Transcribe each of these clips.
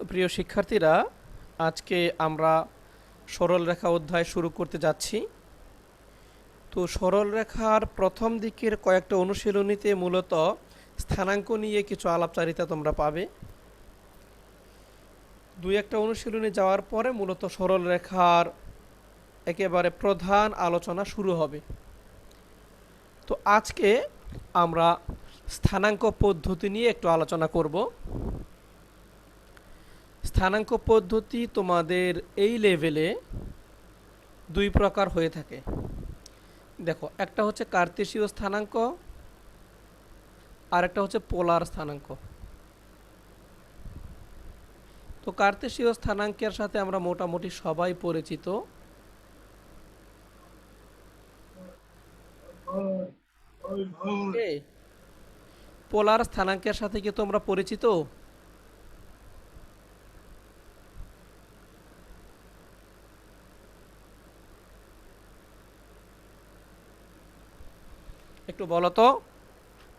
প্রিয় শিক্ষার্থীরা, আজকে আমরা সরলরেখা অধ্যায় শুরু করতে যাচ্ছি। তো সরলরেখার প্রথম দিকের কয়েকটা অনুশীলনীতে মূলত স্থানাঙ্ক নিয়ে কিছু আলাপচারিতা তোমরা পাবে। দুই একটা অনুশীলনী যাওয়ার পরে মূলত সরলরেখার একেবারে প্রধান আলোচনা শুরু হবে। তো আজকে আমরা স্থানাঙ্ক পদ্ধতি নিয়ে একটু আলোচনা করব। স্থানাঙ্ক পদ্ধতি তোমাদের এই লেভেলে দুই প্রকার হয়ে থাকে। দেখো, একটা হচ্ছে কার্তেশীয় স্থানাঙ্ক আর একটা হচ্ছে পোলার স্থানাঙ্ক। তো কার্তেশীয় স্থানাঙ্কের সাথে আমরা মোটামুটি সবাই পরিচিত। পোলার স্থানাঙ্কের সাথে কি তোমরা পরিচিত? একটু বলো তো,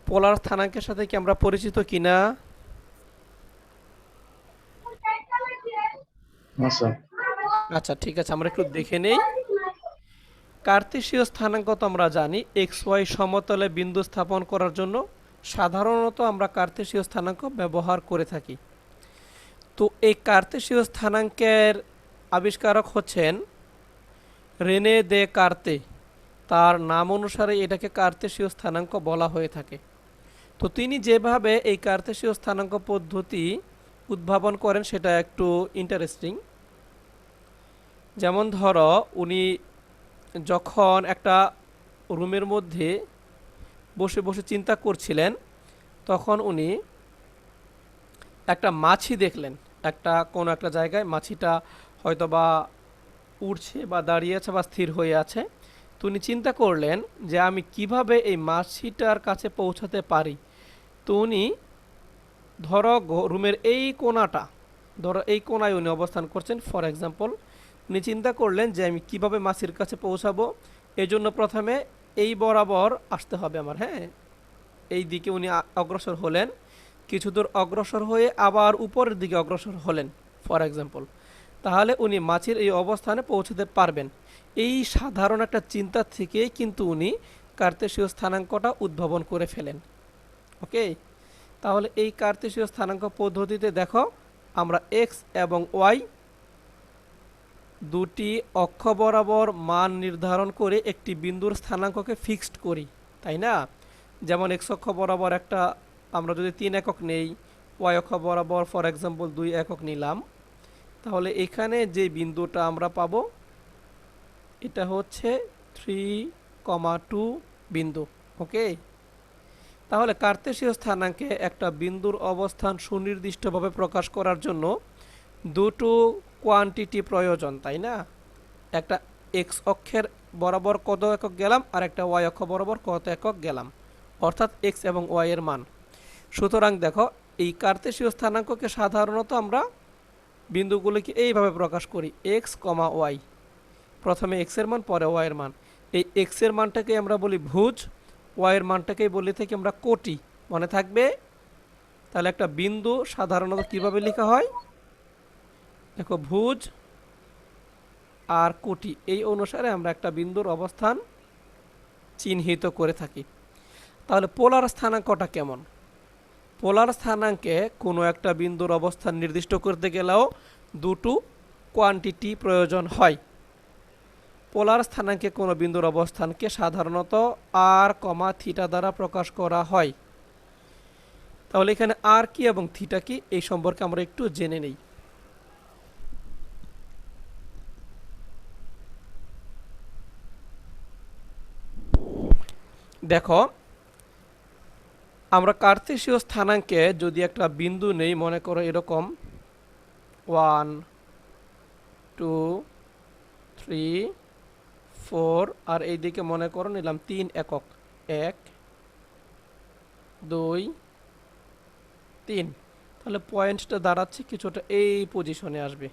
পোলার স্থানাঙ্কের সাথে কি আমরা পরিচিত কিনা? আচ্ছা, ঠিক আছে, আমরা একটু দেখে নেই। কার্তেশীয় স্থানাঙ্ক তো আমরা জানি এক্স ওয়াই সমতলে বিন্দু স্থাপন করার জন্য সাধারণত আমরা কার্তেশীয় স্থানাঙ্ক ব্যবহার করে থাকি। তো এই কার্তেশীয় স্থানাঙ্কের আবিষ্কারক হচ্ছেন রেনে দে কার্তে। তার নাম অনুসারে এটাকে কার্তেশীয় স্থানাঙ্ক বলা হয়ে থাকে। তো তিনি যেভাবে এই কার্তেশীয় স্থানাঙ্ক পদ্ধতি উদ্ভাবন করেন সেটা একটু ইন্টারেস্টিং। যেমন ধরো, উনি যখন একটা রুমের মধ্যে বসে বসে চিন্তা করছিলেন, তখন উনি একটা মাছি দেখলেন। কোনো একটা জায়গায় মাছিটা হয়তো বা উড়ছে বা দাঁড়িয়ে আছে বা স্থির হয়ে আছে। তো উনি চিন্তা করলেন যে আমি কিভাবে এই মাছিটার কাছে পৌঁছাতে পারি। তো উনি ধরো রুমের এই কোণায় উনি অবস্থান করছেন ফর এক্সাম্পল। উনি চিন্তা করলেন যে আমি কিভাবে মাছির কাছে পৌঁছাবো। এই জন্য প্রথমে এই বরাবর আসতে হবে আমার, হ্যাঁ। এই দিকে উনি অগ্রসর হলেন, কিছু দূর অগ্রসর হয়ে আবার উপরের দিকে অগ্রসর হলেন ফর এক্সাম্পল। তাহলে উনি মাছির এই অবস্থানে পৌঁছতে পারবেন। এই সাধারণ একটা চিন্তা থেকে কিন্তু উনি কার্তেশীয় স্থানাঙ্কটা উদ্ভাবন করে ফেলেন। ওকে, তাহলে এই কার্তেশীয় স্থানাঙ্ক পদ্ধতিতে দেখো, আমরা এক্স এবং ওয়াই দুটি অক্ষ বরাবর মান নির্ধারণ করে একটি বিন্দুর স্থানাঙ্ককে ফিক্সড করি, তাই না? যেমন এক্স অক্ষ বরাবর আমরা যদি 3 একক নেই, ওয়াই অক্ষ বরাবর ফর এক্সাম্পল 2 একক নিলাম, তাহলে এখানে যে বিন্দুটা আমরা পাবো এটা হচ্ছে 3,2 বিন্দু। ওকে, তাহলে কার্তেশীয় স্থানাঙ্কে একটা বিন্দুর অবস্থান সুনির্দিষ্টভাবে প্রকাশ করার জন্য দুটো কোয়ান্টিটি প্রয়োজন, তাই না? একটা এক্স অক্ষের বরাবর কত একক গেলাম আর একটা ওয়াই অক্ষ বরাবর কত একক গেলাম, অর্থাৎ এক্স এবং ওয়াই এর মান। সুতরাং দেখো, এই কার্তেশীয় স্থানাঙ্ককে সাধারণত আমরা বিন্দুগুলিকে এইভাবে প্রকাশ করি, এক্স কমা ওয়াই। প্রথমে এক্স এর মান, পরে ওয়াই এর মান। এই এক্স এর মানটাকে আমরা বলি ভুজ, ওয়াই এর মানটাকেই বলে থাকি আমরা কোটি। মনে থাকবে? তাহলে একটা বিন্দু সাধারণত কিভাবে লেখা হয়, দেখো, ভুজ আর কোটি, এই অনুসারে আমরা একটা বিন্দুর অবস্থান চিহ্নিত করে থাকি। তাহলে পোলার স্থানাঙ্কটা কেমন? পোলার স্থানাঙ্কে কোনো একটা বিন্দুর অবস্থান নির্দিষ্ট করতে গেলেও দুটো কোয়ান্টিটি প্রয়োজন হয়। পোলার স্থানাঙ্কে কোনো বিন্দুর অবস্থানকে সাধারণত আর কমা থিটা দ্বারা প্রকাশ করা হয়। তাহলে এখানে আর কি এবং থিটা কি এই সম্পর্কে আমরা একটু জেনে নেই। দেখো, আমরা কার্তেশীয় স্থানাঙ্কে যদি একটা বিন্দু নেই, মনে করো এরকম 1 2 3 4, আর এইদিকে মনে করো নিলাম 3 একক, 1 2 3। তাহলে পয়েন্টটা দাঁড়াচ্ছে কিছুটা এই পজিশনে আসবে।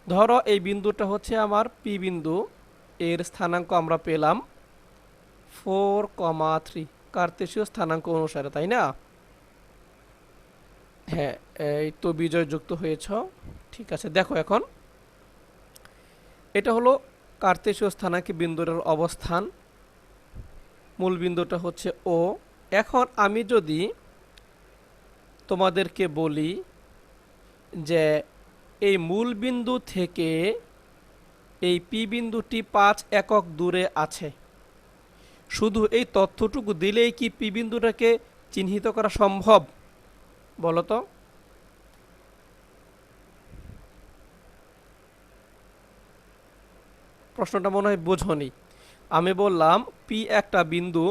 ধরো এই বিন্দুটা হচ্ছে আমার পি বিন্দু, এর স্থানাঙ্ক আমরা পেলাম 4,3 কার্তেশীয় স্থানাঙ্ক অনুসারে, তাই না? হ্যাঁ, এই তো বিজয় যুক্ত হয়েছ। ঠিক আছে, দেখো এখন এটা হলো কার্তেশীয় স্থানাঙ্কে বিন্দুর অবস্থান, মূল বিন্দুটা হচ্ছে ও। এখন আমি যদি তোমাদেরকে বলি যে এই মূল বিন্দু থেকে এই পি বিন্দুটি 5 একক দূরে আছে, শুধু এই তথ্যটুকু দিলেই কি পি বিন্দুটাকে চিহ্নিত করা সম্ভব? বলো তো। প্রশ্নটা মনে হয় বোঝনি। আমি বললাম পি একটা বিন্দু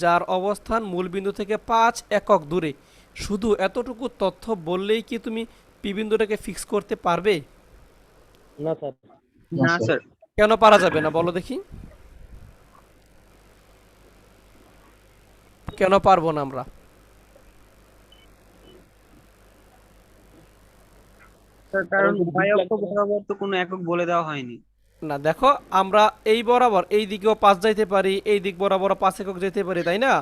যার অবস্থান মূল বিন্দু থেকে 5 একক দূরে, শুধু এতটুকু তথ্য বললেই কি তুমি পি বিন্দুটাকে ফিক্স করতে পারবে? না স্যার। না স্যার। কেন পারা যাবে না বলো দেখি, কেন পারবো না আমরা? স্যার কারণ y অক্ষ বরাবর তো কোনো একক বলে দেওয়া হয়নি। না দেখো, আমরা এই বরাবর এই দিকেও 5 যাইতে পারি, এই দিক বরাবর 5 একক যেতে পারি, তাই না?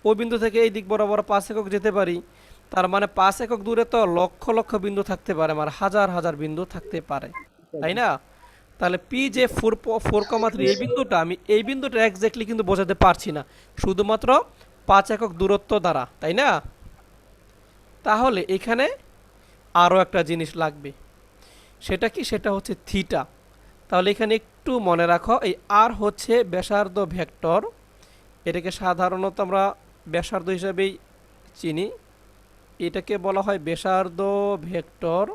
ওই বিন্দু থেকে এই দিক বরাবর 5 একক যেতে পারি। তার মানে 5 একক দূরে তো লক্ষ লক্ষ বিন্দু থাকতে পারে, মানে হাজার হাজার বিন্দু থাকতে পারে, তাই না? তাহলে পি যে 4,3 এই বিন্দুটা, আমি এই বিন্দুটা এক্স্যাক্টলি কিন্তু বোঝাতে পারছি না, শুধুমাত্র 5 একক দূরত্ব দ্বারা, তাই না? তাহলে এখানে আরও একটা জিনিস লাগবে, সেটা কি? সেটা হচ্ছে থিটা। তাহলে এখানে একটু মনে রাখো, এই আর হচ্ছে ব্যাসার্ধ ভেক্টর, এটাকে সাধারণত আমরা ব্যাসার্ধ হিসাবেই চিনি, এটাকে বলা হয় ব্যাসার্ধ ভেক্টর।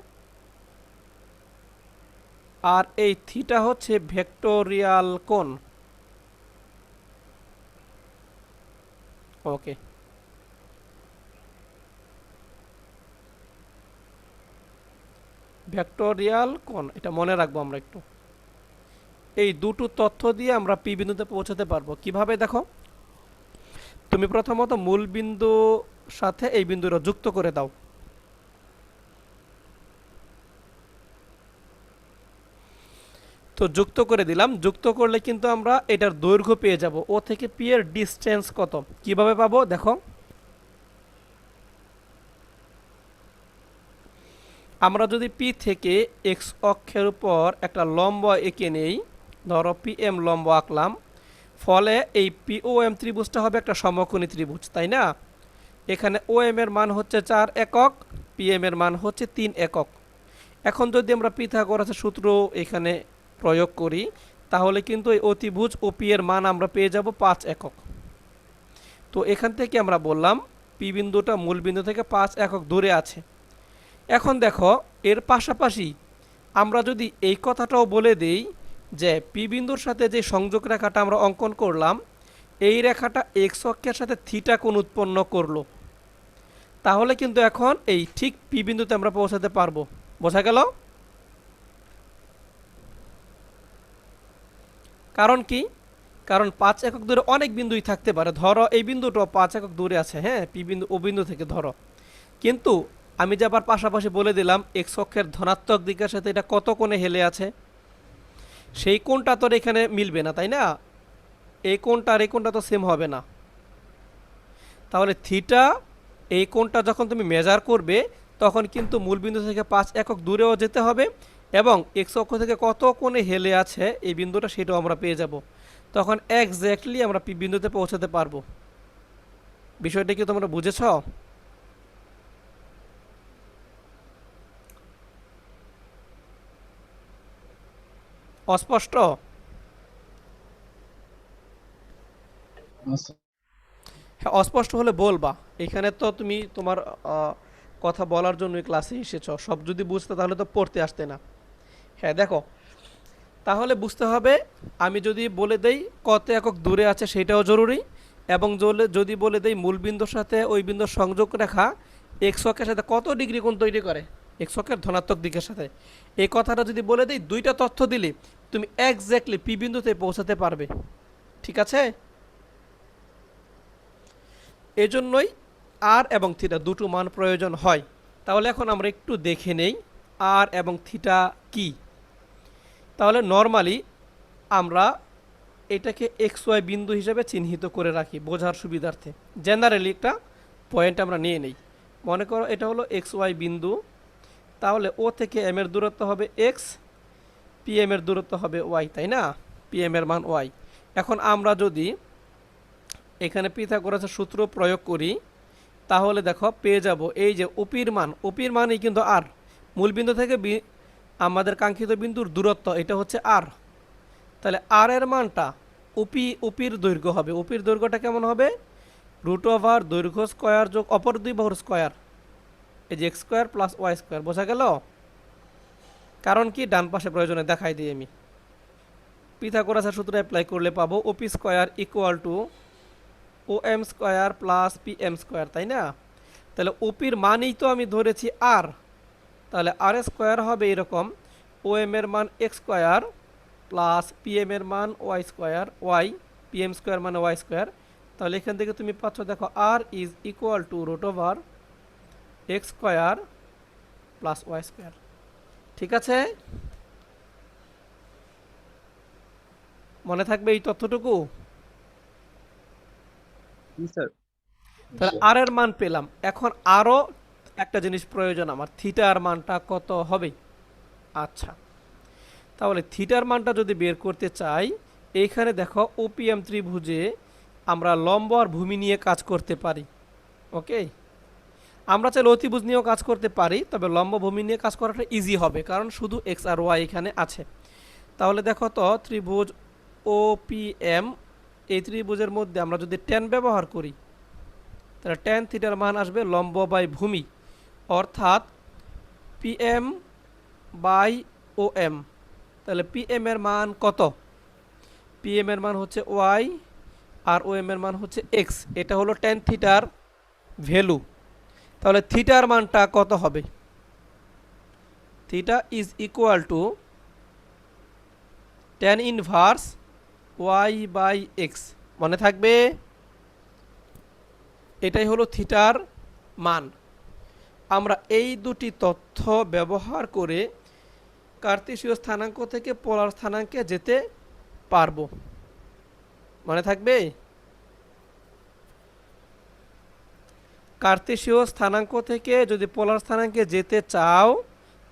আর এই থিটা হচ্ছে ভেক্টোরিয়াল কোণ। ওকে, ভেক্টোরিয়াল কোণ, এটা মনে রাখবো আমরা একটু। এই দুটো তথ্য দিয়ে আমরা পি বিন্দুতে পৌঁছাতে পারবো কিভাবে? দেখো, তুমি প্রথমত মূল বিন্দু সাথে এই বিন্দুটা যুক্ত করে দাও। তো যুক্ত করে দিলাম, যুক্ত করলে কিন্তু আমরা এটার দৈর্ঘ্য পেয়ে যাব। ও থেকে পি এর ডিস্টেন্স কত, কিভাবে পাবো? দেখো, আমরা যদি পি থেকে এক্স অক্ষের উপর একটা লম্ব এঁকে নেই, ধরো পি এম লম্ব আঁকলাম, ফলে এই পি ও এম ত্রিভুজটা হবে একটা সমকোণী ত্রিভুজ, তাই না? এখানে ও এম এর মান হচ্ছে 4 একক, পি এম এর মান হচ্ছে 3 একক। এখন যদি আমরা পিথাগোরাসের সূত্র এখানে প্রয়োগ করি, তাহলে কিন্তু এই অতিভুজ ও পি এর মান আমরা পেয়ে যাব 5 একক। তো এখান থেকে আমরা বললাম পি বিন্দুটা মূল বিন্দু থেকে 5 একক দূরে আছে। এখন দেখো, এর পাশাপাশি আমরা যদি এই কথাটাও বলে দেই যে পি বিন্দুর সাথে যে সংযোগ রেখাটা আমরা অঙ্কন করলাম, এই রেখাটা এক্স অক্ষের সাথে থিটা কোণ উৎপন্ন করলো, তাহলে কিন্তু এখন এই ঠিক পি বিন্দুতে আমরা পৌঁছাতে পারবো। বোঝা গেল? কারণ কি? কারণ 5 একক দূরে অনেক বিন্দুই থাকতে পারে, ধরো এই বিন্দুটাও 5 একক দূরে আছে, হ্যাঁ, পি বিন্দু ও বিন্দু থেকে ধরো, কিন্তু আমি যে আবার পাশাপাশি বলে দিলাম এক্স অক্ষের ধনাত্মক দিকের সাথে এটা কত কোণে হেলে আছে, সেই কোণটা তো এখানে মিলবে না, তাই না? এই কোণটা আর এই কোণটা তো সেম হবে না। তাহলে থিটা, এই কোণটা যখন তুমি মেজার করবে, তখন কিন্তু মূলবিন্দু থেকে 5 একক দূরেও যেতে হবে, এবং এক্স অক্ষ থেকে কত কোণে হেলে আছে এই বিন্দুটা, সেটাও আমরা পেয়ে যাব। তখন এক্স্যাক্টলি আমরা পি বিন্দুতে পৌঁছাতে পারবো। বিষয়টা কি তোমরা বুঝেছ? অস্পষ্ট? হ্যাঁ, অস্পষ্ট হলে বলবা। এখানে তো তুমি তোমার কথা বলার জন্য ক্লাসে এসেছো, সব যদি বুঝতে তাহলে তো পড়তে আসতে না। হ্যাঁ দেখো, তাহলে বুঝতে হবে, আমি যদি বলে দেই কত একক দূরে আছে সেটাও জরুরি, এবং যদি বলে দেই মূল বিন্দুর সাথে ওই বিন্দুর সংযোগ রেখা এক্স অক্ষের সাথে কত ডিগ্রি কোণ তৈরি করে এক্স অক্ষের ধনাত্মক দিকের সাথে, এই কথাটা যদি বলে দিই, দুইটা তথ্য দিলে তুমি এক্স্যাক্টলি পি বিন্দুতে পৌঁছাতে পারবে। ঠিক আছে? এজন্যই আর এবং থিটা দুটো মান প্রয়োজন হয়। তাহলে এখন আমরা একটু দেখে নেই আর এবং থিটা কি। তাহলে নর্মালি আমরা এটাকে এক্স ওয়াই বিন্দু হিসেবে চিহ্নিত করে রাখি বোঝার সুবিধার্থে। জেনারেলি একটা পয়েন্ট আমরা নিয়ে নেই। মনে করো এটা হলো এক্স ওয়াই বিন্দু, তাহলে ও থেকে এম এর দূরত্ব হবে এক্স, পি এম এর দূরত্ব হবে ওয়াই, তাই না? পি এম এর মান ওয়াই। এখন আমরা যদি এখানে পিথাগোরাসের সূত্র প্রয়োগ করি, তাহলে দেখো পেয়ে যাব এই যে ওপির মানই কিন্তু আর, মূল বিন্দু থেকে আমাদের কাঙ্ক্ষিত বিন্দুর দূরত্ব এটা হচ্ছে আর। তাহলে আর এর মানটা ওপির দৈর্ঘ্য হবে। ওপির দৈর্ঘ্যটা কেমন হবে? রুট ওভার দৈর্ঘ্য স্কোয়ার যোগ অপর দুই বাহুর স্কোয়ার, এই যে x square plus Y square. বোঝা গেল? কারণ কি ডান পাশে প্রয়োজনে দেখাই দিই আমি। পিথাগোরাসের সূত্র অ্যাপ্লাই করলে পাবো OP square equal to O M square plus P M square, তাই না? তাহলে ওপির মানই তো আমি ধরেছি আর, তাহলে আর স্কোয়ার হবে এরকম, ও এম এর মান X square plus P M এর মান Y square, Y P M square মানে ওয়াই স্কোয়ার। তাহলে এখান থেকে তুমি পাচ্ছ দেখো R is equal to root over X square plus Y square. ঠিক আছে, মনে থাকবে এই তথ্যটুকু? জি স্যার। তাহলে আর এর মান পেলাম। এখন আরও একটা জিনিস প্রয়োজন আমার, থিটার মানটা কত হবে? আচ্ছা, তাহলে থিটার মানটা যদি বের করতে চাই, এইখানে দেখো ওপিএম ত্রিভুজে আমরা লম্ব আর ভূমি নিয়ে কাজ করতে পারি। ওকে, আমরা চাইলে অতিভুজ নিয়েও কাজ করতে পারি, তবে লম্ব ভূমি নিয়ে কাজ করাটা ইজি হবে, কারণ শুধু এক্স আর ওয়াই এখানে আছে। তাহলে দেখো তো ত্রিভুজ ওপিএম, এই ত্রিভুজের মধ্যে আমরা যদি টেন ব্যবহার করি, তাহলে টেন থিটার মান আসবে লম্ব বাই ভূমি, অর্থাৎ পিএম বাই ও এম। তাহলে পিএম এর মান কত? পিএম এর মান হচ্ছে ওয়াই আর ও এম এর মান হচ্ছে এক্স। এটা হলো টেন থিটার ভ্যালু। তাহলে থিটার মানটা কত হবে? Theta is equal to tan inverse Y by x. মনে থাকবে? এটাই হলো থিটার মান। আমরা এই দুটি তথ্য ব্যবহার করে কার্তেশীয় স্থানাঙ্ক থেকে পোলার স্থানাঙ্কে যেতে পারবো। মনে থাকবে? কার্তেশীয় স্থানাঙ্ক থেকে যদি পোলার স্থানাঙ্কে যেতে চাও,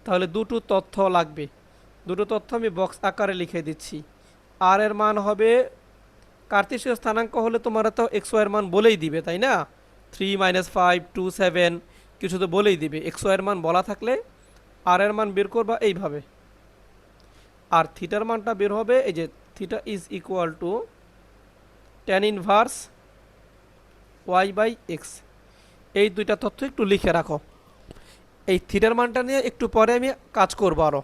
তাহলে দুটো তথ্য লাগবে। দুটো তথ্য আমি বক্স আকারে লিখে দিচ্ছি। আর এর মান হবে, কার্তেশীয় স্থানাঙ্ক হলে তোমরা তো এক্স ওয়াই এর মান বলেই দিবে, তাই না? 3 -5 2 7 কিছু তো বলেই দিবে। এক্স ওয়াই এর মান বলা থাকলে আর এর মান বের করবা এইভাবে। আর থিটার মানটা বের হবে এই যে theta is equal to tan inverse Y by x. এই দুইটা তথ্য একটু লিখে রাখো। এই থিটার মানটা নিয়ে একটু পরে আমি কাজ করবো আরও।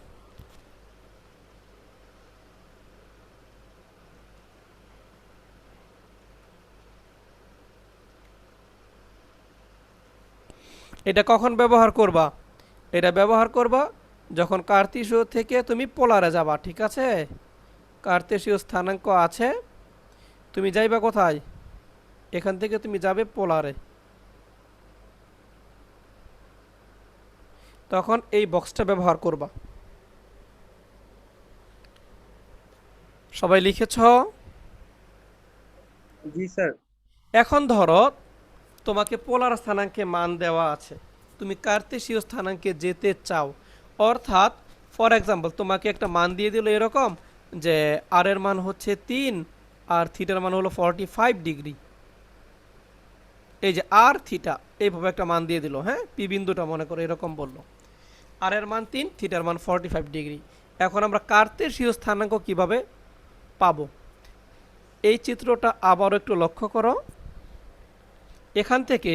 এটা কখন ব্যবহার করবা? এটা ব্যবহার করবা যখন কার্তেশীয় থেকে তুমি পোলারে যাবা। ঠিক আছে, কার্তেশীয় স্থানাঙ্ক আছে, তুমি যাইবা কোথায়? এখান থেকে তুমি যাবে পোলারে। তখন এই বক্সটা ব্যবহার করবা। সবাই লিখেছ? জি স্যার। এখন ধরো তোমাকে পোলার স্থানাঙ্কে মান দেওয়া আছে, তুমি কার্তেশীয় স্থানাঙ্কে যেতে চাও। অর্থাৎ ফর এক্সাম্পল তোমাকে একটা মান দিয়ে দিল এরকম যে আর এর মান হচ্ছে 3 আর থিটার মান হলো 45 ডিগ্রি। এই যে আর থিটা এইভাবে একটা মান দিয়ে দিল, হ্যাঁ, পি বিন্দুটা মনে করো এরকম বলল, আর এর মান 3, থিটার মান 45 ডিগ্রি। এখন আমরা কার্তেশীয় স্থানাঙ্ক কিভাবে পাবো? এই চিত্রটা আবারও একটু লক্ষ্য করো। এখান থেকে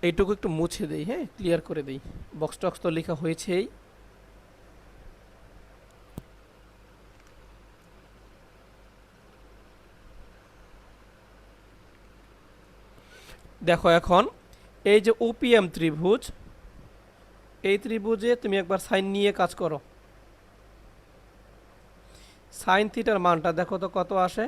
এইটুকু একটু মুছে দেই, হ্যাঁ, ক্লিয়ার করে দেই। বক্স টক্স তো লেখা হয়েছেই। দেখো এখন এই যে ওপিএম ত্রিভুজ, এই ত্রিভুজে তুমি একবার সাইন নিয়ে কাজ করো। সাইন থিটার মানটা দেখো তো কত আসে?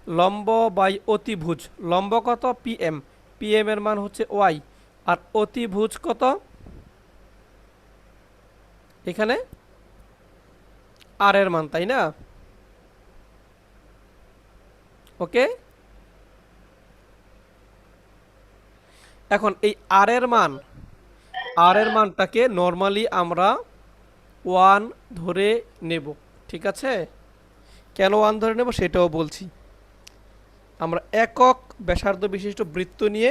লম্ব বাই অতিভুজ, লম্ব কত? পিএম, পিএম এর মান হচ্ছে ওয়াই, আর অতিভুজ কত? এখানে আর এর মান, তাই না? ওকে, এখন এই আর এর মানটাকে নর্মালি আমরা 1 ধরে নেব, ঠিক আছে? কেন 1 ধরে নেব সেটাও বলছি। আমরা একক ব্যাসার্ধ বিশিষ্ট বৃত্ত নিয়ে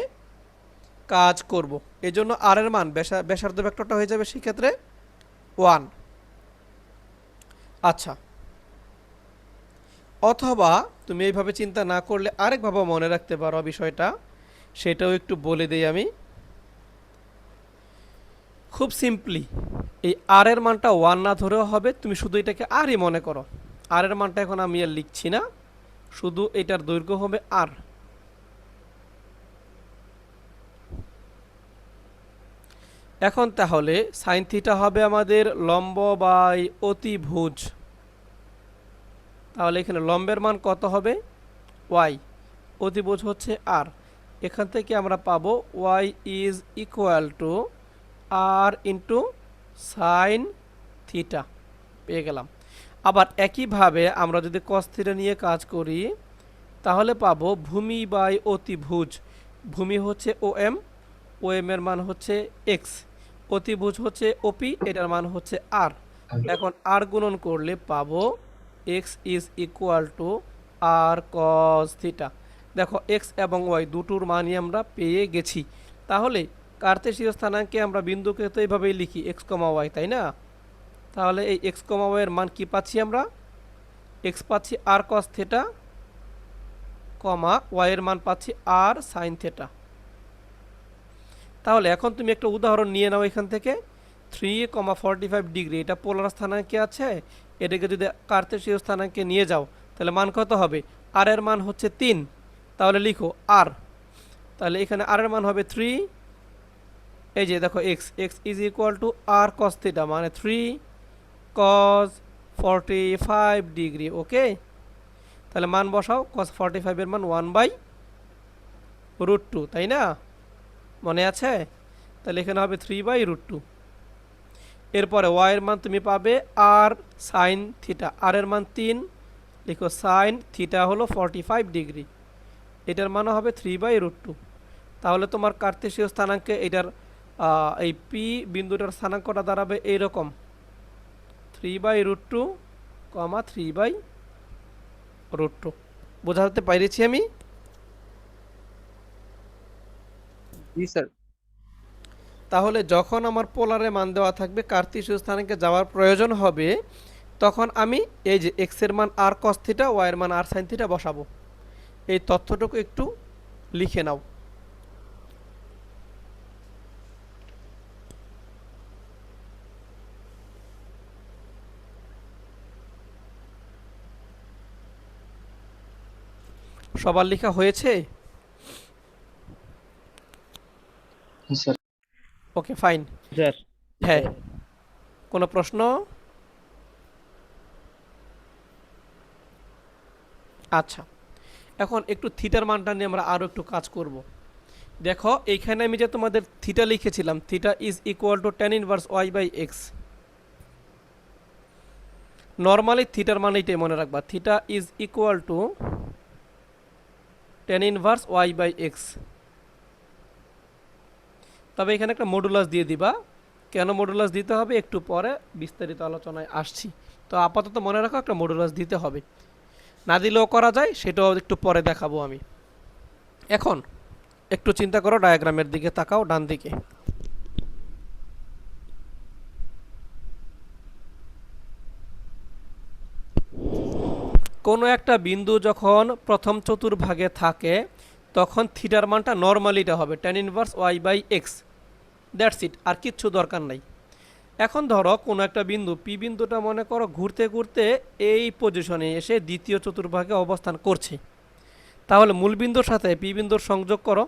কাজ করব, এজন্য আর এর মান ব্যাসার্ধ ভেক্টরটা হয়ে যাবে সেক্ষেত্রে 1। আচ্ছা, অথবা তুমি এইভাবে চিন্তা না করলে আরেকভাবে মনে রাখতে পারো বিষয়টা, সেটাও একটু বলে দেই আমি। খুব সিম্পলি এই আর এর মানটা 1 না ধরেও হবে, তুমি শুধু এটাকে আরই মনে করো। আর এর মানটা এখন আমি আর লিখছি না, শুধু এটার দৈর্ঘ্য হবে আর। এখন তাহলে সাইন থিটা হবে আমাদের লম্ব বাই অতিভুজ। তাহলে এখানে লম্বের মান কত হবে? ওয়াই, অতিভুজ হচ্ছে আর। এখান থেকে আমরা পাবো y is equal to r into sine theta, পেয়ে গেলাম। আবার একইভাবে আমরা যদি কস থিটা নিয়ে কাজ করি তাহলে পাবো ভূমি বাই অতিভুজ। ভূমি হচ্ছে ও এম এর মান হচ্ছে এক্স, অতিভুজ হচ্ছে ওপি, এটার মান হচ্ছে আর। এখন আর গুণন করলে পাবো x is equal to r cos theta. দেখো এক্স এবং ওয়াই দুটোর মানই আমরা পেয়ে গেছি। তাহলে কার্তেশীয় স্থানাঙ্কে আমরা বিন্দুকে তো এইভাবেই লিখি এক্স কমা ওয়াই, তাই না? তাহলে এই এক্স কমা ওয়াই এর মান কি পাচ্ছি আমরা? এক্স পাচ্ছি আর কস থিটা, কমা ওয়াই এর মান পাচ্ছি আর সাইন থিটা। তাহলে এখন তুমি একটা উদাহরণ নিয়ে নাও এখান থেকে। 3,45 ডিগ্রি এটা পোলার স্থানাঙ্কে আছে, এটাকে যদি কার্তেশীয় স্থানাঙ্কে নিয়ে যাও তাহলে মান কত হবে? আর এর মান হচ্ছে 3, তাহলে লিখো আর। তাহলে এখানে আর এর মান হবে 3। এই যে দেখো x is equal to r cos theta, মানে 3 cos 45 ডিগ্রি। ওকে, তাহলে মান বসাও। cos 45 এর মান 1/√2, তাই না? মনে আছে? তাহলে এখানে হবে 3/√2। এরপরে ওয়াই এর মান তুমি পাবে আর সাইন থিটা, আর এর মান 3, লিখো সাইন থিটা হলো 45 ডিগ্রি, এটার মান হবে 3/√2। তাহলে তোমার কার্তেশীয় স্থানাঙ্কে এটার এই পি বিন্দুটার স্থানাঙ্কটা দাঁড়াবে এইরকম 3/√2, 3/√2। বোঝাতে পেরেছি আমি? জি স্যার। তাহলে যখন আমার পোলারে মান দেওয়া থাকবে, কার্তেশীয় স্থানাঙ্কে যাওয়ার প্রয়োজন হবে, তখন আমি এই যে এক্স এর মান আর কস থিটা, ওয়াই এর মান আর সাইন থিটা বসাবো। এই তথ্যটুকু একটু লিখে নাও। সবার লেখা হয়েছে? স্যার। Okay fine. স্যার। হ্যাঁ, কোনো প্রশ্ন? আচ্ছা, এখন একটু থিটার মানটা নিয়ে আমরা আরও একটু কাজ করব। দেখো এইখানে আমি যে তোমাদের থিটা লিখেছিলাম, theta is equal to tan inverse Y by x. Normally থিটার মান এইটাই মনে রাখবা, theta is equal to tan inverse Y by x. তবে এখানে একটা মডুলাস দিয়ে দিবা। কেন মডুলাস দিতে হবে একটু পরে বিস্তারিত আলোচনায় আসছি। তো আপাতত মনে রাখো একটা মডুলাস দিতে হবে, না দিলেও করা যায়, সেটাও একটু পরে দেখাবো আমি। এখন একটু চিন্তা করো, ডায়াগ্রামের দিকে তাকাও, ডান দিকে। কোনো একটা বিন্দু যখন প্রথম চতুর্ভাগে থাকে তখন থিটার মানটা নর্মালিটা হবে tan inverse Y by X, that's it, আর কিচ্ছু দরকার নাই। এখন ধরো কোনো একটা বিন্দু পি বিন্দুটা মনে করো ঘুরতে ঘুরতে এই পজিশনে এসে দ্বিতীয় চতুর্ভাগে অবস্থান করছে, তাহলে মূল বিন্দুর সাথে পি বিন্দুর সংযোগ করো।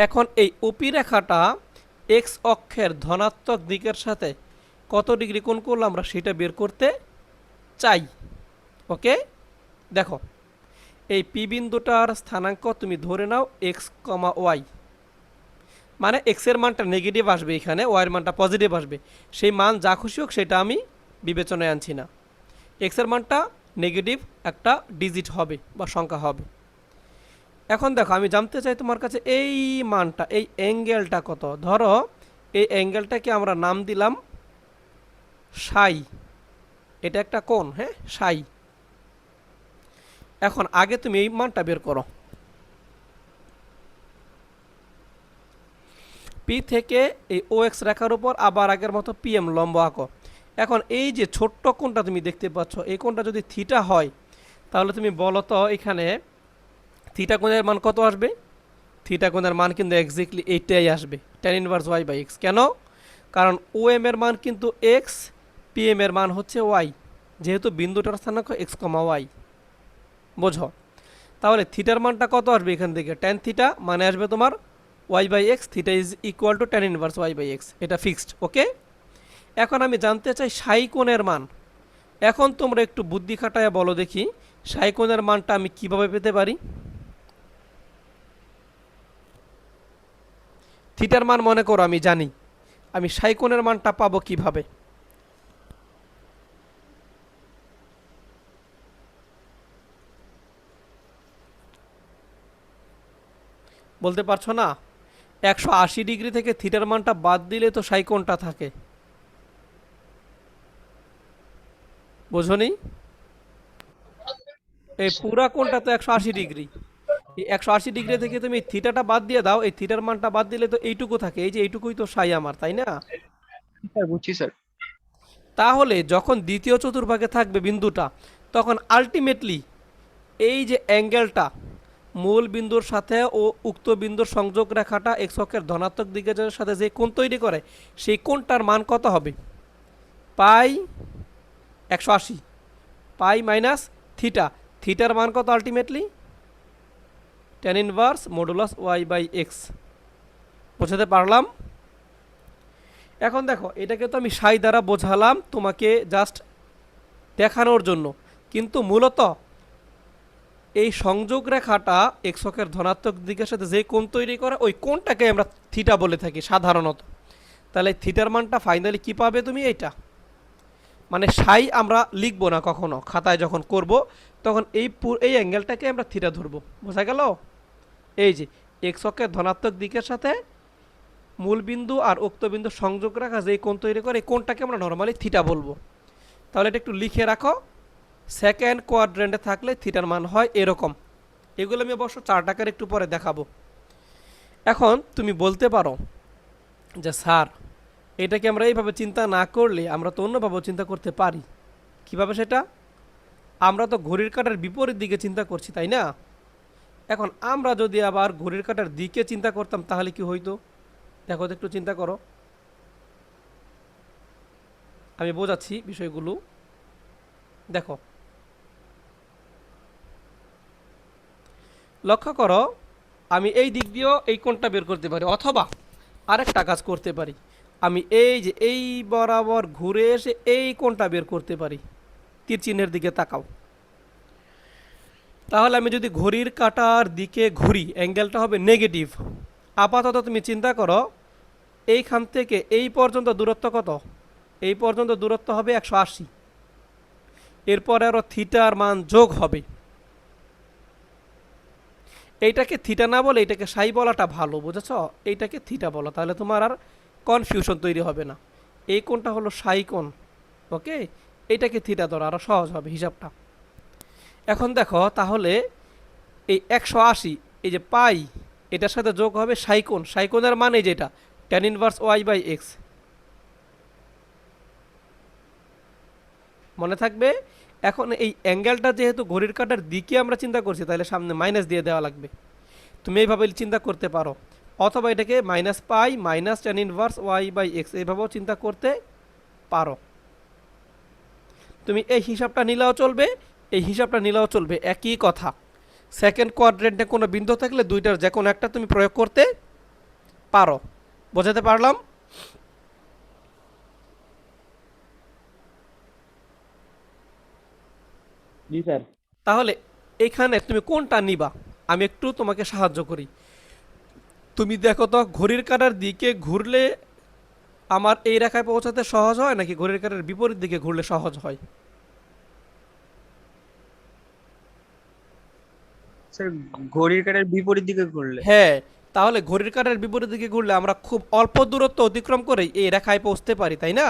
এখন এই ওপি রেখাটা এক্স অক্ষের ধনাত্মক দিকের সাথে কত ডিগ্রি কোণ করলে আমরা সেটা বের করতে চাই। ওকে, দেখো এই পি বিন্দুটার স্থানাঙ্ক তুমি ধরে নাও এক্স কমা ওয়াই, মানে এক্স এর মানটা নেগেটিভ আসবে, এখানে ওয়াই এর মানটা পজিটিভ আসবে। সেই মান যা খুশি হোক সেটা আমি বিবেচনায় আনছি না, এক্স এর মানটা নেগেটিভ একটা ডিজিট হবে বা সংখ্যা হবে। এখন দেখো আমি জানতে চাই তোমার কাছে এই মানটা, এই অ্যাঙ্গেলটা কত। ধরো এই অ্যাঙ্গেলটাকে আমরা নাম দিলাম সাই, এটা একটা কোণ, হ্যাঁ সাই। এখন আগে তুমি এই মানটা বের করো। পি থেকে এই ও এক্স রেখার উপর আবার আগের মতো পিএম লম্ব আঁকো। এখন এই যে ছোট্ট কোণটা তুমি দেখতে পাচ্ছ, এই কোণটা যদি থিটা হয় তাহলে তুমি বলো তো এখানে থিটা কোণের মান কত আসবে? থিটা কোণের মান কিন্তু এক্স্যাক্টলি এইটাই আসবে, tan inverse Y by x. কেন? কারণ ও এম এর মান কিন্তু এক্স, পি এম এর মান হচ্ছে ওয়াই, যেহেতু বিন্দুটার স্থানাঙ্ক এক্স কমা ওয়াই। বোঝো? তাহলে থিটার মানটা কত আসবে এখান থেকে? ট্যান থিটা মানে আসবে তোমার y by x, theta is equal to tan inverse Y by x, এটা ফিক্সড। ওকে, এখন আমি জানতে চাই সাই কোণের মান। এখন তোমরা একটু বুদ্ধি খাটায় বলো দেখি সাই কোণের মানটা আমি কিভাবে পেতে পারি? থিটার মান মনে করো আমি জানি, আমি সাই কোণের মানটা পাবো কিভাবে? বলতে পারছো না? 180 ডিগ্রি থেকে থিটার মানটা বাদ দিলে তো সাই কোণটা থাকে। বোঝনি? এই পুরা কোণটা তো 180 ডিগ্রি। এই 180 ডিগ্রি থেকে তুমি থিটাটা বাদ দিয়ে দাও, এই থিটার মানটা বাদ দিলে তো এইটুকু থাকে, এই যে এইটুকুই তো সাই আমার, তাই না? স্যার বুঝছি স্যার। তাহলে যখন দ্বিতীয় চতুর্ভাগে থাকবে বিন্দুটা, তখন আলটিমেটলি এই যে অ্যাঙ্গেলটা মূল বিন্দুর সাথে ও উক্ত বিন্দুর সংযোগ রেখাটা এক্স অক্ষের ধনাত্মক দিকের সাথে যে কোণ তৈরি করে, সেই কোণটার মান কত হবে? পাই 180, পাই মাইনাস থিটা, থিটার মান কত ultimately? tan inverse modulus y by x. বোঝাতে পারলাম? এখন দেখো এটাকে তো আমি সাই দ্বারা বোঝালাম তোমাকে জাস্ট দেখানোর জন্য, কিন্তু মূলত এই সংযোগ রেখাটা এক্স অক্ষের ধনাত্মক দিকের সাথে যে কোণ তৈরি করে ওই কোণটাকে আমরা থিটা বলে থাকি সাধারণত। তাহলে থিটার মানটা ফাইনালি কি পাবে তুমি? এইটা মানে সাই আমরা লিখবো না কখনো, খাতায় যখন করব তখন এই অ্যাঙ্গেলটাকে আমরা থিটা ধরবো। বোঝা গেল? এই যে এক্স অক্ষের ধনাত্মক দিকের সাথে মূল বিন্দু আর উক্ত বিন্দু সংযোগ রাখা যে কোণ তৈরি করে এই কোণটাকে আমরা নর্মালি থিটা বলবো। তাহলে এটা একটু লিখে রাখো, সেকেন্ড কোয়াড্রেন্টে থাকলে থিটার মান হয় এরকম। এগুলো আমি অবশ্য চার্ট আকারে একটু পরে দেখাবো। এখন তুমি বলতে পারো যে স্যার এটাকে আমরা এইভাবে চিন্তা না করলে আমরা তো অন্যভাবেও চিন্তা করতে পারি। কিভাবে সেটা? আমরা তো ঘড়ির কাঁটার বিপরীত দিকে চিন্তা করছি, তাই না? এখন আমরা যদি আবার ঘড়ির কাঁটার দিকে চিন্তা করতাম তাহলে কি হইতো? দেখো তো একটু চিন্তা করো, আমি বোঝাচ্ছি বিষয়গুলো। দেখো লক্ষ্য করো, আমি এই দিক দিয়েও এই কোণটা বের করতে পারি, অথবা আরেকটা কাজ করতে পারি, আমি এই যে এই বরাবর ঘুরে এসে এই কোণটা বের করতে পারি। তীর চিহ্নের দিকে তাকাও। তাহলে আমি যদি ঘড়ির কাঁটার দিকে ঘুরি অ্যাঙ্গেলটা হবে নেগেটিভ। আপাতত তুমি চিন্তা করো এইখান থেকে এই পর্যন্ত দূরত্ব কত? এই পর্যন্ত দূরত্ব হবে 180। এরপরে আরও থিটার মান যোগ হবে। এইটাকে থিটা না বলে এটাকে সাই বলাটা ভালো, বুঝেছ? এইটাকে থিটা বলো, তাহলে তোমার আর কনফিউশন তৈরি হবে না। এই কোণটা হলো সাই কোণ, ওকে? এইটাকে থিটা ধরো, আরও সহজ হবে হিসাবটা। এখন দেখো তাহলে এই 180 এই যে পাই এটার সাথে যোগ হবে সাই কোণ, সাই কোণের মানে যেটা tan inverse Y by x. মনে থাকবে? এখন এই অ্যাঙ্গেলটা যেহেতু ঘড়ির কাঁটার দিকে আমরা চিন্তা করছি, তাহলে সামনে মাইনাস দিয়ে দেওয়া লাগবে। তুমি এইভাবে চিন্তা করতে পারো, অথবা এটাকে minus pi minus tan inverse Y by x এইভাবেও চিন্তা করতে পারো। তুমি এই হিসাবটা নিলেও চলবে, এই হিসাবটা নিলেও চলবে, একই কথা। সেকেন্ড কোয়াড্রেন্টে কোনো বিন্দু থাকলে দুইটার যে কোনো একটা তুমি প্রয়োগ করতে পারো। বোঝাতে পারলাম? জি স্যার। তাহলে এইখানে তুমি কোনটা নিবা আমি একটু তোমাকে সাহায্য করি। তুমি দেখো তো ঘড়ির কাঁটার দিকে ঘুরলে আমার এই রেখায় পৌঁছাতে সহজ হয় নাকি ঘড়ির কাঁটার বিপরীত দিকে ঘুরলে সহজ হয়? স্যার ঘড়ির কাঁটার বিপরীত দিকে ঘুরলে। হ্যাঁ, তাহলে ঘড়ির কাঁটার বিপরীত দিকে ঘুরলে আমরা খুব অল্প দূরত্ব অতিক্রম করেই এই রেখায় পৌঁছতে পারি, তাই না?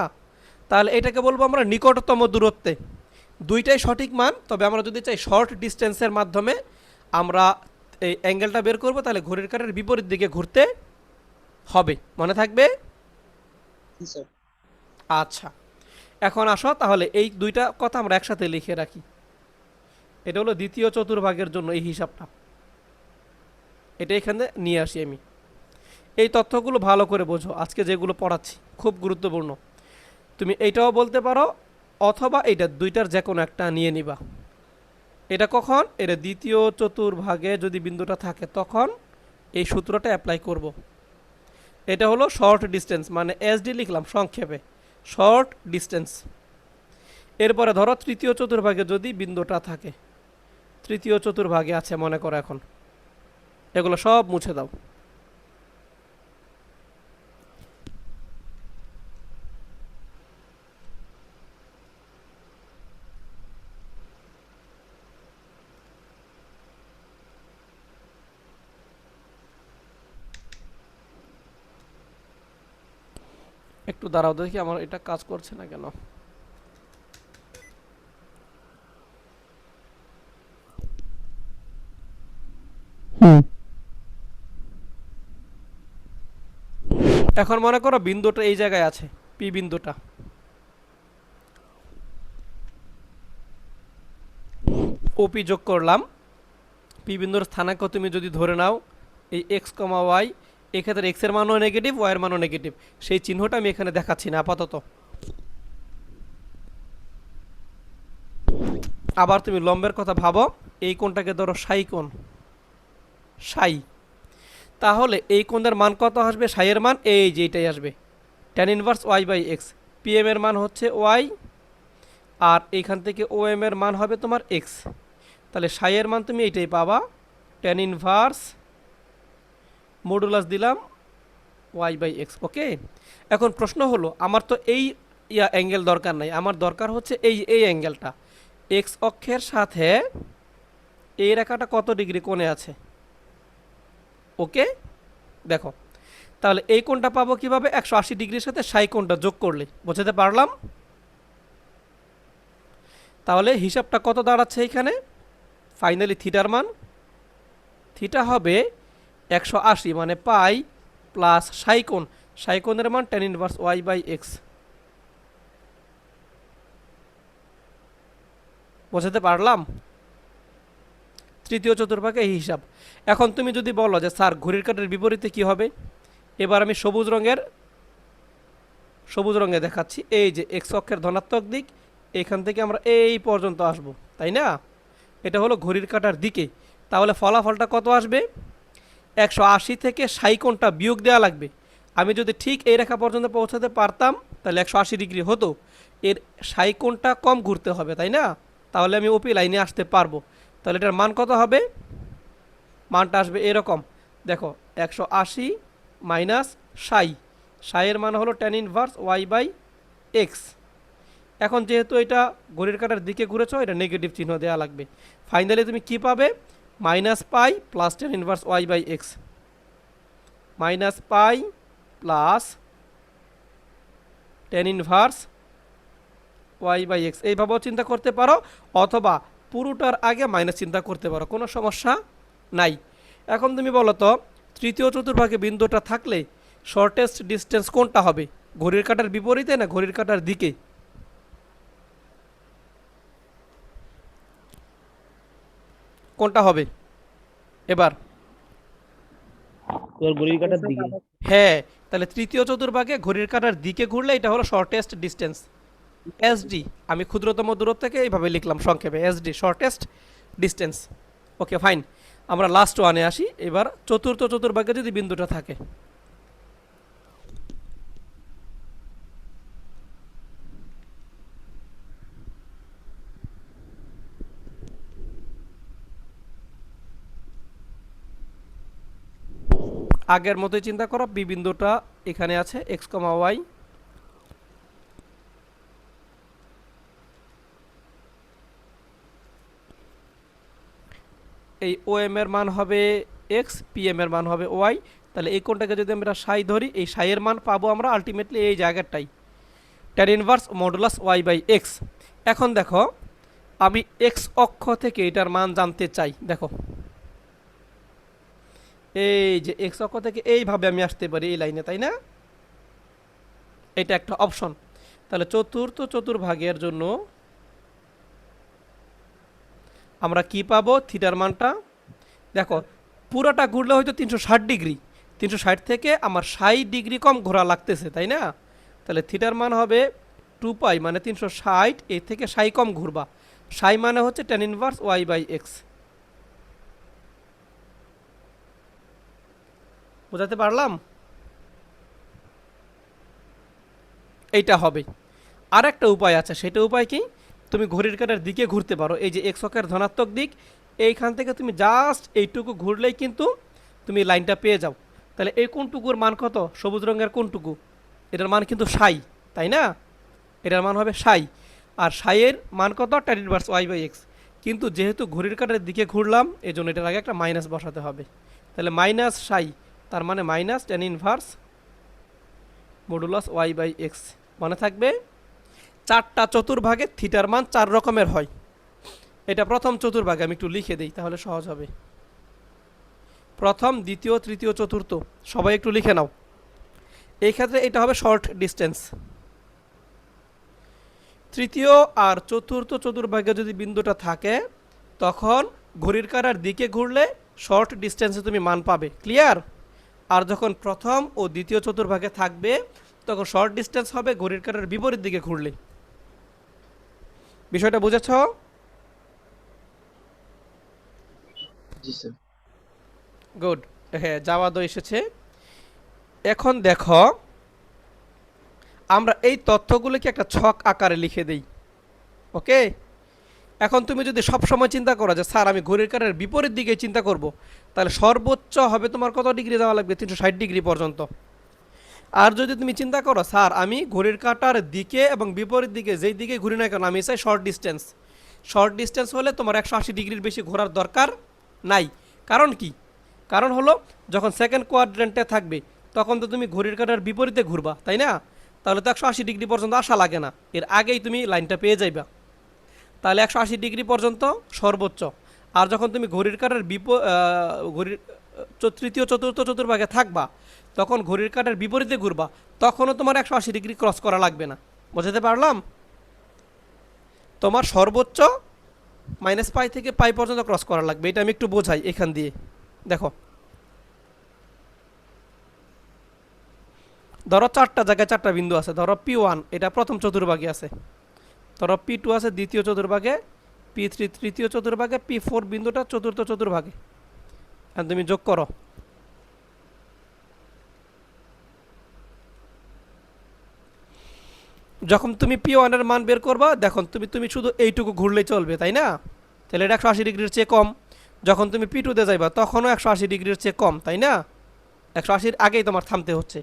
তাহলে এটাকে বলবো আমরা নিকটতম দূরত্বে। দুইটাই সঠিক মান, তবে আমরা যদি চাই শর্ট ডিস্টেন্সের মাধ্যমে আমরা এই অ্যাঙ্গেলটা বের করব, তাহলে ঘড়ির কাঁটার বিপরীত দিকে ঘুরতে হবে। মনে থাকবে? জি স্যার। আচ্ছা, এখন আসো তাহলে এই দুইটা কথা আমরা একসাথে লিখে রাখি। এটা হলো দ্বিতীয় চতুর্ভাগের জন্য এই হিসাবটা, এটা এখানে নিয়ে আসি আমি। এই তথ্যগুলো ভালো করে বোঝো, আজকে যেগুলো পড়াচ্ছি খুব গুরুত্বপূর্ণ। তুমি এইটাও বলতে পারো, অথবা এইটা দুইটার যে কোনো একটা নিয়ে নিবা। এটা কখন? এটা দ্বিতীয় চতুর্ভাগে যদি বিন্দুটা থাকে তখন এই সূত্রটা অ্যাপ্লাই করব। এটা হলো শর্ট ডিস্টেন্স, মানে এসডি লিখলাম সংক্ষেপে, শর্ট ডিস্টেন্স। এরপরে ধরো তৃতীয় চতুর্ভাগে যদি বিন্দুটা থাকে, তৃতীয় চতুর্ভাগে আছে মনে করো, এখন এগুলো সব মুছে দাও। একটু দাঁড়াও, দেখি আমার এটা কাজ করছে না কেন। এখন মনে করো বিন্দুটা এই জায়গায় আছে, পি বিন্দুটা। ওপি যোগ করলাম। পি বিন্দুর স্থানাঙ্ক তুমি যদি ধরে নাও এই এক্স কমা ওয়াই, এক্ষেত্রে এক্স এর মানও নেগেটিভ, ওয়াই এর মানও নেগেটিভ। সেই চিহ্নটা আমি এখানে দেখাচ্ছি না আপাতত। আবার তুমি লম্বের কথা ভাবো, এই কোণটাকে ধরো সাই কোণ, সাই। তাহলে এই কোণের মান কত আসবে? সাইয়ের মান এই যে এটাই আসবে, tan inverse Y by x. P M এর মান হচ্ছে ওয়াই, আর এইখান থেকে ও এম এর মান হবে তোমার এক্স। তাহলে সাইয়ের মান তুমি এইটাই পাবা, ট্যান ইনভার্স মডুলাস দিলাম ওয়াই বাই এক্স। ওকে, এখন প্রশ্ন হলো, আমার তো এই অ্যাঙ্গেল দরকার নাই, আমার দরকার হচ্ছে এই অ্যাঙ্গেলটা। এক্স অক্ষের সাথে এই রেখাটা কত ডিগ্রি কোণে আছে? ওকে, দেখো তাহলে এই কোণটা পাবো কিভাবে? 180 ডিগ্রির সাথে সাই কোণটা যোগ করলে। বোঝাতে পারলাম? তাহলে হিসাবটা কত দাঁড়াচ্ছে এখানে? ফাইনালি থিটার মান, থিটা হবে 180, মানে পাই প্লাস সাই কোণ, সাই কোণের মান tan inverse Y by x. বোঝাতে পারলাম? তৃতীয় চতুর্ভাগে এই হিসাব। এখন তুমি যদি বলো যে স্যার ঘড়ির কাঁটার বিপরীতে কি হবে, এবার আমি সবুজ রঙে দেখাচ্ছি। এই যে এক্স অক্ষের ধনাত্মক দিক, এখান থেকে আমরা এই পর্যন্ত আসব, তাই না? এটা হলো ঘড়ির কাঁটার দিকে। তাহলে ফলাফলটা কত আসবে? 180 থেকে সাই কোণটা বিয়োগ দেওয়া লাগবে। আমি যদি ঠিক এই রেখা পর্যন্ত পৌঁছাতে পারতাম তাহলে 180 ডিগ্রি হতো, এর সাই কোণটা কম ঘুরতে হবে, তাই না? তাহলে আমি ওপি লাইনে আসতে পারবো। তাহলে এটার মান কত হবে? মানটা আসবে এরকম, দেখো 180 মাইনাস সাই, সাইয়ের মান হলো tan inverse Y by x. এখন যেহেতু এটা ঘড়ির কাঁটার দিকে ঘুরেছো, এটা নেগেটিভ চিহ্ন দেওয়া লাগবে। ফাইনালি তুমি কি পাবে? Minus pi plus tan inverse Y by x, minus pi plus tan inverse Y by x. এইভাবেও চিন্তা করতে পারো, অথবা পুরোটার আগে মাইনাস চিন্তা করতে পারো, কোনো সমস্যা নাই। এখন তুমি বলো তো, তৃতীয় চতুর্ভাগে বিন্দুটা থাকলে শর্টেস্ট ডিস্টেন্স কোনটা হবে? ঘড়ির কাঁটার বিপরীতে না ঘড়ির কাঁটার দিকে? কোনটা হবে এবার? তোর ঘড়ির কাঁটার দিকে। হ্যাঁ, তাহলে তৃতীয় চতুর্ভাগে ঘড়ির কাঁটার দিকে ঘুরলে এটা হলো শর্টেস্ট ডিস্টেন্স, এসডি। আমি ক্ষুদ্রতম দূরত্ব থেকে এইভাবে লিখলাম সংক্ষেপে, SD, shortest distance. Okay fine, আমরা লাস্ট ওয়ানে আসি। এবার চতুর্থ চতুর্ভাগে যদি বিন্দুটা থাকে, আগের মতোই চিন্তা করো, বি বিন্দুটা এখানে আছে, এক্স কমা ওয়াই। এই ও এম এর মান হবে এক্স, পি এম এর মান হবে ওয়াই। তাহলে এই কোণটাকে যদি আমরা সাই ধরি, এই সাইয়ের মান পাবো আমরা আলটিমেটলি এই জায়গাটাই, tan inverse modulus y by x. এখন দেখো আমি এক্স অক্ষ থেকে এটার মান জানতে চাই। দেখো এই যে এক্স অক্ষ থেকে এইভাবে আমি আসতে পারি এই লাইনে, তাই না? এটা একটা অপশন। তাহলে চতুর্থ চতুর্ভাগের জন্য আমরা কি পাবো? থিটার মানটা দেখো পুরোটা ঘুরলে হয়তো 360 ডিগ্রি, 360 থেকে আমার 60 ডিগ্রি কম ঘোরা লাগতেছে, তাই না? তাহলে থিটার মান হবে 2 পাই, মানে 360, এর থেকে 60 কম ঘুরবা। 60 মানে হচ্ছে tan inverse Y by x. বোঝাতে পারলাম? এইটা হবে। আর একটা উপায় আছে, সেটা উপায় কি? তুমি ঘড়ির কাঁটার দিকে ঘুরতে পারো। এই যে এক্স অক্ষের ধনাত্মক দিক, এইখান থেকে তুমি জাস্ট এইটুকু ঘুরলেই কিন্তু তুমি লাইনটা পেয়ে যাও। তাহলে এই কোনটুকুর মান কত? সবুজ রঙের কোনটুকু? এটার মান কিন্তু 60, তাই না? এটার মান হবে 60। আর 60 এর মান কত? Tan inverse Y by x. কিন্তু যেহেতু ঘড়ির কাঁটার দিকে ঘুরলাম, এই জন্য এটার আগে একটা মাইনাস বসাতে হবে। তাহলে মাইনাস 60, তার মানে minus tan inverse modulus y by x. মনে থাকবে? চারটা চতুর্ভাগে থিটার মান 4 রকমের হয়। এটা প্রথম চতুর্ভাগে, আমি একটু লিখে দিই তাহলে সহজ হবে। প্রথম, দ্বিতীয়, তৃতীয়, চতুর্থ, সবাই একটু লিখে নাও। এই ক্ষেত্রে এটা হবে শর্ট ডিস্টেন্স। তৃতীয় আর চতুর্থ চতুর্ভাগে যদি বিন্দুটা থাকে, তখন ঘড়ির কাঁটার দিকে ঘুরলে শর্ট ডিস্টেন্সে তুমি মান পাবে। ক্লিয়ার? আর যখন প্রথম ও দ্বিতীয় চতুর্ভাগে থাকবে, তখন শর্ট ডিস্টেন্স হবে ঘড়ির কাঁটার বিপরীত দিকে ঘুরলে। বিষয়টা বুঝেছ? জি স্যার। গুড। হ্যাঁ, জাওয়াদও এসেছে। এখন দেখো আমরা এই তথ্যগুলোকে একটা ছক আকারে লিখে দেই। ওকে? এখন তুমি যদি সব সময় চিন্তা করো যে স্যার আমি ঘড়ির কাঁটার বিপরীত দিকে চিন্তা করব, তাহলে সর্বোচ্চ হবে তোমার কত ডিগ্রি যাওয়া লাগবে? 360 ডিগ্রি পর্যন্ত। আর যদি তুমি চিন্তা করো স্যার আমি ঘড়ির কাঁটার দিকে এবং বিপরীত দিকে যেই দিকে ঘুরি না কেন আমি চাই শর্ট ডিস্টেন্স, শর্ট ডিস্টেন্স হলে তোমার 180 ডিগ্রির বেশি ঘোরার দরকার নাই। কারণ কি? কারণ হলো যখন সেকেন্ড কোয়াড্রেন্টে থাকবে, তখন তো তুমি ঘড়ির কাঁটার বিপরীতে ঘুরবা, তাই না? তাহলে তো 180 ডিগ্রি পর্যন্ত আসা লাগে না, এর আগেই তুমি লাইনটা পেয়ে যাইবা। তাহলে 180 ডিগ্রি পর্যন্ত সর্বোচ্চ। আর যখন তুমি ঘড়ির কাঁটার ঘড়ির তৃতীয় চতুর্থ চতুর্ভাগে থাকবা, তখন ঘড়ির কাঁটার বিপরীতে ঘুরবা, তখনও তোমার 180 ডিগ্রি ক্রস করা লাগবে না। বোঝাতে পারলাম? তোমার সর্বোচ্চ -পাই থেকে পাই পর্যন্ত ক্রস করা লাগবে। এটা আমি একটু বোঝাই এখান দিয়ে। দেখো ধরো 4টা জায়গায় 4টা বিন্দু আছে। ধরো P1 এটা প্রথম চতুর্ভাগে আছে, ধরো P2 আছে দ্বিতীয় চতুর্ভাগে, P3 তৃতীয় চতুর্ভাগে, P4 বিন্দুটা চতুর্থ চতুর্ভাগে। আর তুমি যোগ করো। যখন তুমি P1 এর মান বের করবা, দেখো তুমি শুধু এইটুকু ঘুরলেই চলবে, তাই না? তাহলে এটা 180 ডিগ্রির চেয়ে কম। যখন তুমি P2 তে যাইবা, তখনও 180 ডিগ্রির চেয়ে কম, তাই না? 180-র আগেই তোমার থামতে হচ্ছে।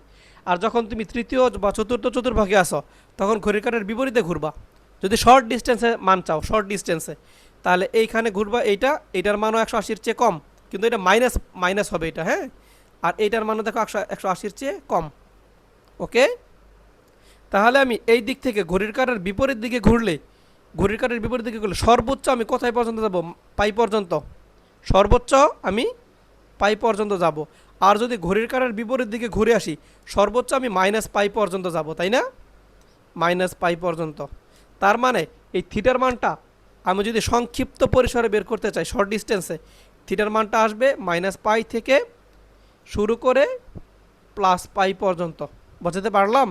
আর যখন তুমি তৃতীয় বা চতুর্থ চতুর্ভাগে আসো, তখন ঘড়ির কাঁটার বিপরীতে ঘুরবা। যদি শর্ট ডিস্টেন্সে মান চাও, শর্ট ডিস্টেন্সে, তাহলে এইখানে ঘুরবা। এইটার মানও 180-র চেয়ে কম, কিন্তু এটা মাইনাস মাইনাস হবে এটা, হ্যাঁ? আর এইটার মানও দেখো 180-র চেয়ে কম। ওকে? তাহলে আমি এই দিক থেকে ঘড়ির কাঁটার বিপরীত দিকে ঘুরলে, ঘড়ির কাঁটার বিপরীত দিকে ঘুরলে সর্বোচ্চ আমি কোথায় পর্যন্ত যাব? পাই পর্যন্ত। সর্বোচ্চ আমি পাই পর্যন্ত যাব। আর যদি ঘড়ির কাঁটার বিপরীত দিকে ঘুরে আসি, সর্বোচ্চ আমি -পাই পর্যন্ত যাব, তাই না? -পাই পর্যন্ত। তার মানে এই থিটার মানটা আমি যদি সংক্ষিপ্ত পরিসরে বের করতে চাই, শর্ট ডিস্টেন্সে, থিটার মানটা আসবে -পাই থেকে শুরু করে +পাই পর্যন্ত। বোঝাতে পারলাম?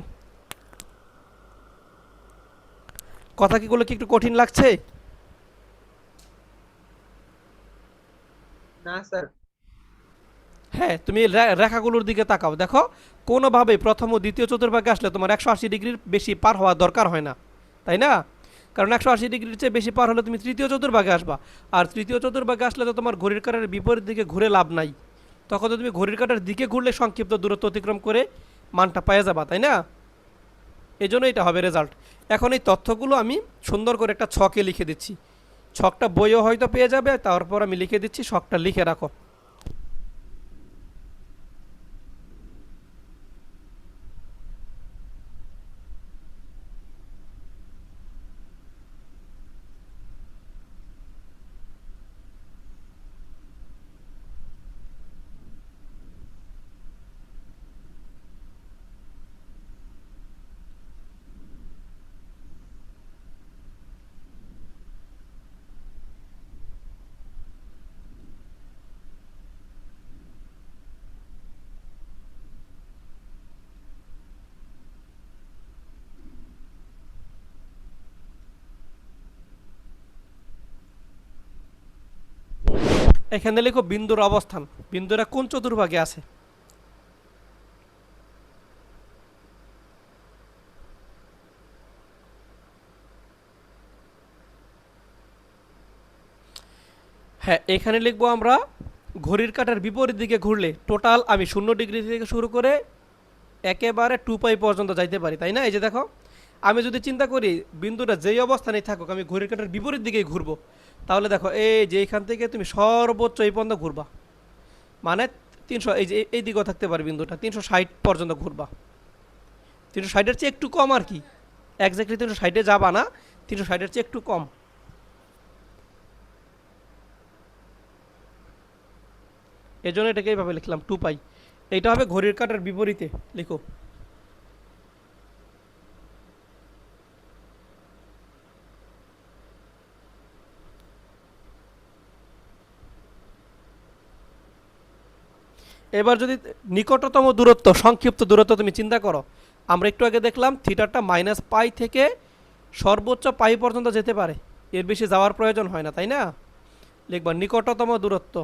কথা কিগুলো কি একটু কঠিন লাগছে? না স্যার। হ্যাঁ, তুমি রেখাগুলোর দিকে তাকাও। দেখো কোনোভাবেই প্রথম ও দ্বিতীয় চতুর্ভাগে আসলে তোমার 180 ডিগ্রির বেশি পার হওয়া দরকার হয় না, তাই না? কারণ 180 ডিগ্রির চেয়ে বেশি পার হলে তুমি তৃতীয় চতুর্ভাগে আসবা। আর তৃতীয় চতুর্ভাগে আসলে তো তোমার ঘড়ির কাঁটার বিপরীত দিকে ঘুরে লাভ নাই। তখন তো তুমি ঘড়ির কাঁটার দিকে ঘুরলে সংক্ষিপ্ত দূরত্ব অতিক্রম করে মানটা পেয়ে যাবা, তাই না? এই জন্য এটা হবে রেজাল্ট। এখন এই তথ্যগুলো আমি সুন্দর করে একটা ছকে লিখে দিচ্ছি। ছকটা বইও হয়তো পেয়ে যাবে, তারপর আমি লিখে দিচ্ছি, ছকটা লিখে রাখো। এখানে লিখো বিন্দুর অবস্থান, বিন্দুরা কোন চতুর্ভাগে আছে। হ্যাঁ, এখানে লিখবো আমরা ঘড়ির কাঁটার বিপরীত দিকে ঘুরলে টোটাল আমি 0 ডিগ্রি থেকে শুরু করে একেবারে 2π পর্যন্ত যাইতে পারি, তাই না? এই যে দেখো, আমি যদি চিন্তা করি বিন্দুটা যেই অবস্থানেই থাকুক আমি ঘড়ির কাঁটার বিপরীত দিকেই ঘুরবো, তাহলে দেখো এই যে এইখান থেকে তুমি সর্বোচ্চ এই পর্যন্ত ঘুরবা, মানে 300, এই যে এই দিকেও থাকতে পারে বিন্দুটা, 360 পর্যন্ত ঘুরবা। 360-এর চেয়ে একটু কম আর কি, একজাক্টলি 360-এ যাবা না, 360-এর চেয়ে একটু কম। এই জন্য এটাকে এইভাবে লিখলাম 2π। এইটা হবে ঘড়ির কাঁটার বিপরীতে, লিখো। এবার যদি নিকটতম দূরত্ব, সংক্ষিপ্ত দূরত্ব তুমি চিন্তা করো, আমরা একটু আগে দেখলাম থিটাটা -π থেকে সর্বোচ্চ π পর্যন্ত যেতে পারে, এর বেশি যাওয়ার প্রয়োজন হয় না, তাই না? লিখবা নিকটতম দূরত্ব।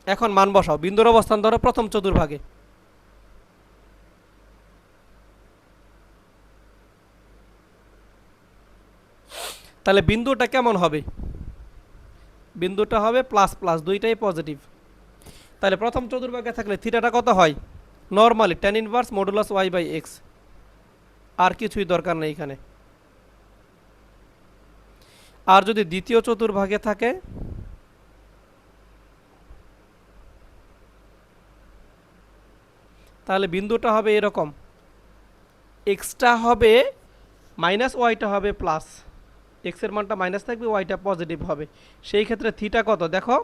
এখন মান বসাও, বিন্দুর অবস্থান ধরো প্রথম চতুর্ভাগে। তাহলে বিন্দুটা কেমন হবে? বিন্দুটা হবে প্লাস প্লাস, দুইটাই পজিটিভ। তাহলে প্রথম চতুর্ভাগে থাকলে থিটাটা কত হয়? Normally tan inverse modulus y/x, আর কিছুই দরকার নেই এখানে। আর যদি দ্বিতীয় চতুর্ভাগে থাকে, তাহলে বিন্দুটা হবে এরকম, এক্সটা হবে মাইনাস, ওয়াইটা হবে প্লাস। এক্সের মানটা মাইনাস থাকবে, ওয়াইটা পজিটিভ হবে। সেই ক্ষেত্রে থিটা কত দেখো,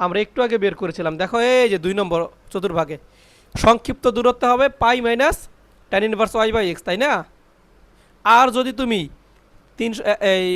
আমরা একটু আগে বের করেছিলাম, দেখো এই যে 2 নম্বর চতুর্ভাগে সংক্ষিপ্ত দূরত্ব হবে π মাইনাস tan ইনভার্স y/x, তাই না? আর যদি তুমি 300 এই